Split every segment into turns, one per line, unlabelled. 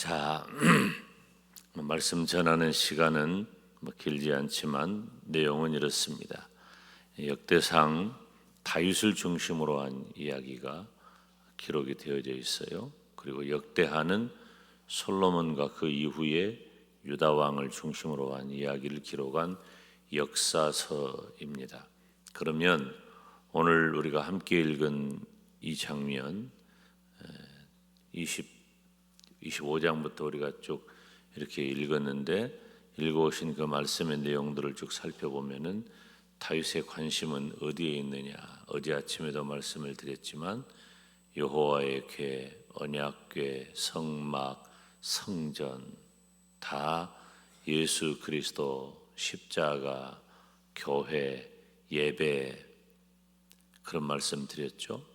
자, 말씀 전하는 시간은 길지 않지만 내용은 이렇습니다. 역대상 다윗을 중심으로 한 이야기가 기록이 되어져 있어요. 그리고 역대하는 솔로몬과 그 이후에 유다 왕을 중심으로 한 이야기를 기록한 역사서입니다. 그러면 오늘 우리가 함께 읽은 이 장면 25장부터 우리가 쭉 이렇게 읽었는데 읽어오신 그 말씀의 내용들을 쭉 살펴보면은 다윗의 관심은 어디에 있느냐? 어제 아침에도 말씀을 드렸지만 여호와의 궤, 언약궤, 성막, 성전 다 예수 그리스도, 십자가, 교회, 예배 그런 말씀 드렸죠.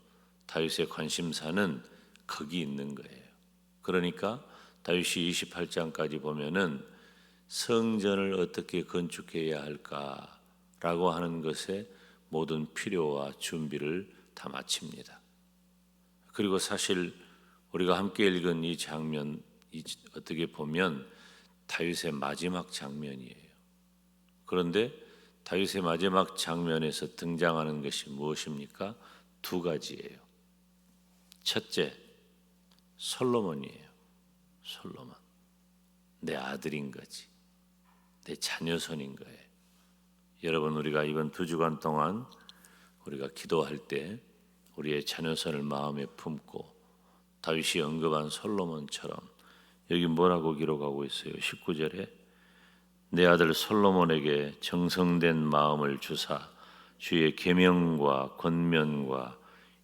다윗의 관심사는 거기 있는 거예요. 그러니까 다윗이 28장까지 보면은 성전을 어떻게 건축해야 할까라고 하는 것에 모든 필요와 준비를 다 마칩니다. 그리고 사실 우리가 함께 읽은 이 장면 어떻게 보면 다윗의 마지막 장면이에요. 그런데 다윗의 마지막 장면에서 등장하는 것이 무엇입니까? 두 가지예요. 첫째, 솔로몬이에요. 솔로몬. 내 아들인 거지. 내 자녀손인 거예요. 여러분, 우리가 이번 2주간 동안 우리가 기도할 때 우리의 자녀손을 마음에 품고 다윗이 언급한 솔로몬처럼 여기 뭐라고 기록하고 있어요? 19절에 내 아들 솔로몬에게 정성된 마음을 주사 주의 계명과 권면과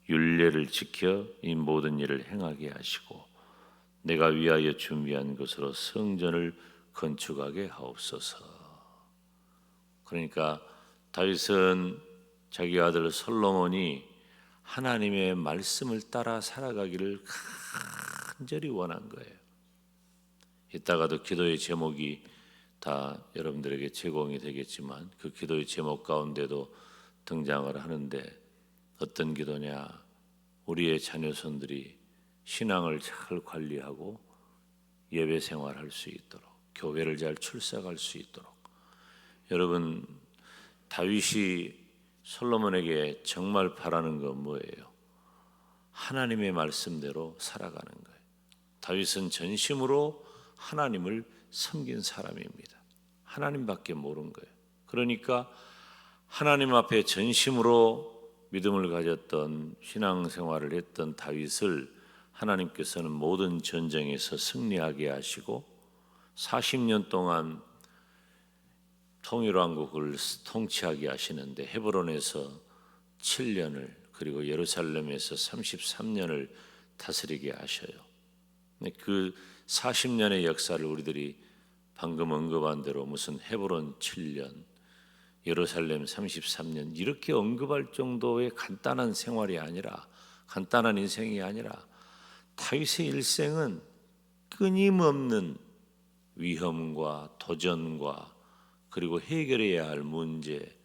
율례를 지켜 이 모든 일을 행하게 하시고 내가 위하여 준비한 것으로 성전을 건축하게 하옵소서. 그러니까 다윗은 자기 아들 솔로몬이 하나님의 말씀을 따라 살아가기를 간절히 원한 거예요. 이따가도 기도의 제목이 다 여러분들에게 제공이 되겠지만 그 기도의 제목 가운데도 등장을 하는데 어떤 기도냐? 우리의 자녀손들이 신앙을 잘 관리하고 예배 생활할 수 있도록 교회를 잘 출석할 수 있도록. 여러분, 다윗이 솔로몬에게 정말 바라는 건 뭐예요? 하나님의 말씀대로 살아가는 거예요. 다윗은 전심으로 하나님을 섬긴 사람입니다. 하나님밖에 모르는 거예요. 그러니까 하나님 앞에 전심으로 믿음을 가졌던 신앙생활을 했던 다윗을 하나님께서는 모든 전쟁에서 승리하게 하시고 40년 동안 통일왕국을 통치하게 하시는데 헤브론에서 7년을 그리고 예루살렘에서 33년을 다스리게 하셔요. 그 40년의 역사를 우리들이 방금 언급한 대로 무슨 헤브론 7년, 예루살렘 33년 이렇게 언급할 정도의 간단한 생활이 아니라 간단한 인생이 아니라 다윗의 일생은 끊임없는 위험과 도전과 그리고 해결해야 할 문제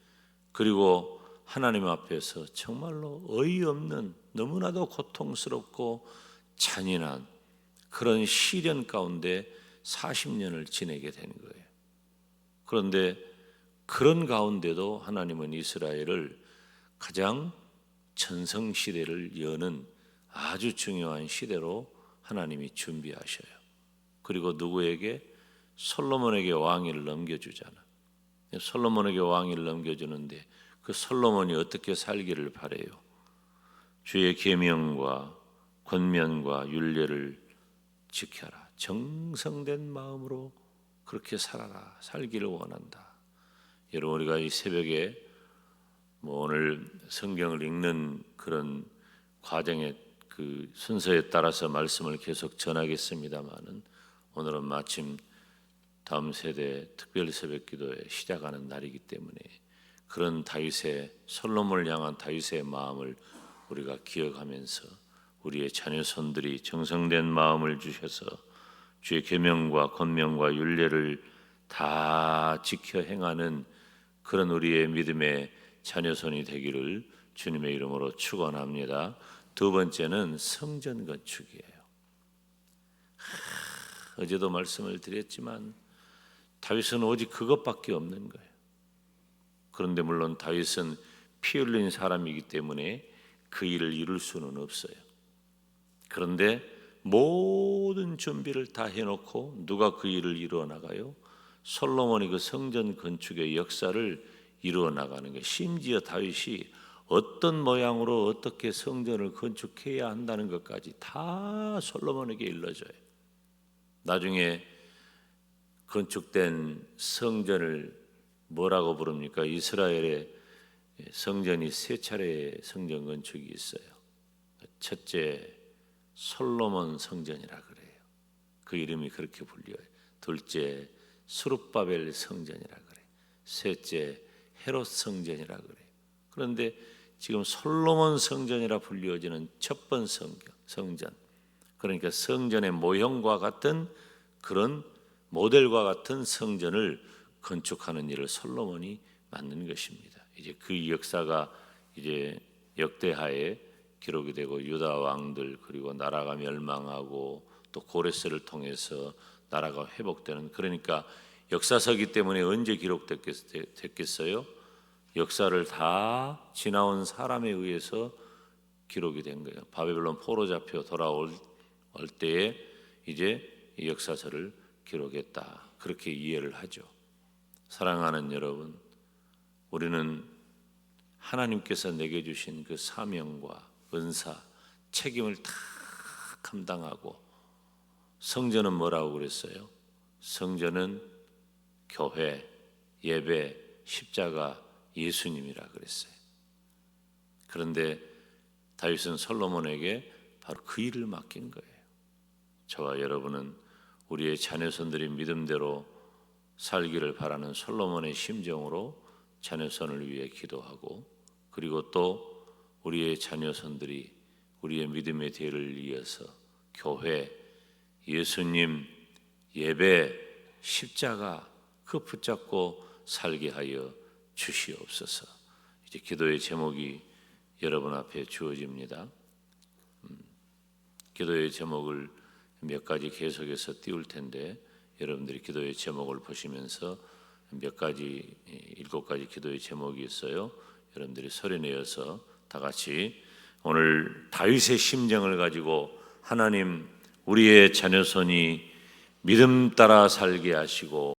그리고 하나님 앞에서 정말로 어이없는 너무나도 고통스럽고 잔인한 그런 시련 가운데 40년을 지내게 된 거예요. 그런데 그런 가운데도 하나님은 이스라엘을 가장 전성시대를 여는 아주 중요한 시대로 하나님이 준비하셔요. 그리고 누구에게? 솔로몬에게 왕위를 넘겨주잖아. 솔로몬에게 왕위를 넘겨주는데 그 솔로몬이 어떻게 살기를 바래요? 주의 계명과 권면과 율례를 지켜라. 정성된 마음으로 그렇게 살아라. 살기를 원한다. 여러분, 우리가 이 새벽에 오늘 성경을 읽는 그런 과정의 그 순서에 따라서 말씀을 계속 전하겠습니다마는 오늘은 마침 다음 세대 특별 새벽 기도에 시작하는 날이기 때문에 그런 다윗의 솔로몬을 향한 다윗의 마음을 우리가 기억하면서 우리의 자녀손들이 정성된 마음을 주셔서 주의 계명과 권명과 율례를 다 지켜 행하는 그런 우리의 믿음의 자녀손이 되기를 주님의 이름으로 축원합니다. 두 번째는 성전 건축이에요. 어제도 말씀을 드렸지만 다윗은 오직 그것밖에 없는 거예요. 그런데 물론 다윗은 피 흘린 사람이기 때문에 그 일을 이룰 수는 없어요. 그런데 모든 준비를 다 해놓고 누가 그 일을 이루어 나가요? 솔로몬이 그 성전 건축의 역사를 이루어 나가는 거예요. 심지어 다윗이 어떤 모양으로 어떻게 성전을 건축해야 한다는 것까지 다 솔로몬에게 일러줘요. 나중에 건축된 성전을 뭐라고 부릅니까? 이스라엘의 성전이 세 차례의 성전 건축이 있어요. 첫째 솔로몬 성전이라 그래요. 그 이름이 그렇게 불려요. 둘째 스룹바벨 성전이라 그래요. 셋째 헤롯 성전이라 그래요. 그런데 지금 솔로몬 성전이라 불려지는 첫 번째 성전, 그러니까 성전의 모형과 같은 그런 모델과 같은 성전을 건축하는 일을 솔로몬이 만든 것입니다. 이제 그 역사가 이제 역대하에 기록이 되고 유다 왕들 그리고 나라가 멸망하고 또 고레스를 통해서 나라가 회복되는, 그러니까 역사서기 때문에 언제 기록됐겠어요? 역사를 다 지나온 사람에 의해서 기록이 된 거예요. 바벨론 포로 잡혀 돌아올 때에 이제 이 역사서를 기록했다, 그렇게 이해를 하죠. 사랑하는 여러분, 우리는 하나님께서 내게 주신 그 사명과 은사, 책임을 다 감당하고, 성전은 뭐라고 그랬어요? 성전은 교회, 예배, 십자가, 예수님이라 그랬어요. 그런데 다윗은 솔로몬에게 바로 그 일을 맡긴 거예요. 저와 여러분은 우리의 자녀손들이 믿음대로 살기를 바라는 솔로몬의 심정으로 자녀손을 위해 기도하고, 그리고 또 우리의 자녀손들이 우리의 믿음의 대를 이어서 교회, 예수님, 예배, 십자가 그 붙잡고 살게 하여 주시옵소서. 이제 기도의 제목이 여러분 앞에 주어집니다. 기도의 제목을 몇 가지 계속해서 띄울 텐데, 여러분들이 기도의 제목을 보시면서 몇 가지, 7가지 기도의 제목이 있어요. 여러분들이 소리내어서 다 같이 오늘 다윗의 심정을 가지고 하나님, 우리의 자녀손이 믿음 따라 살게 하시고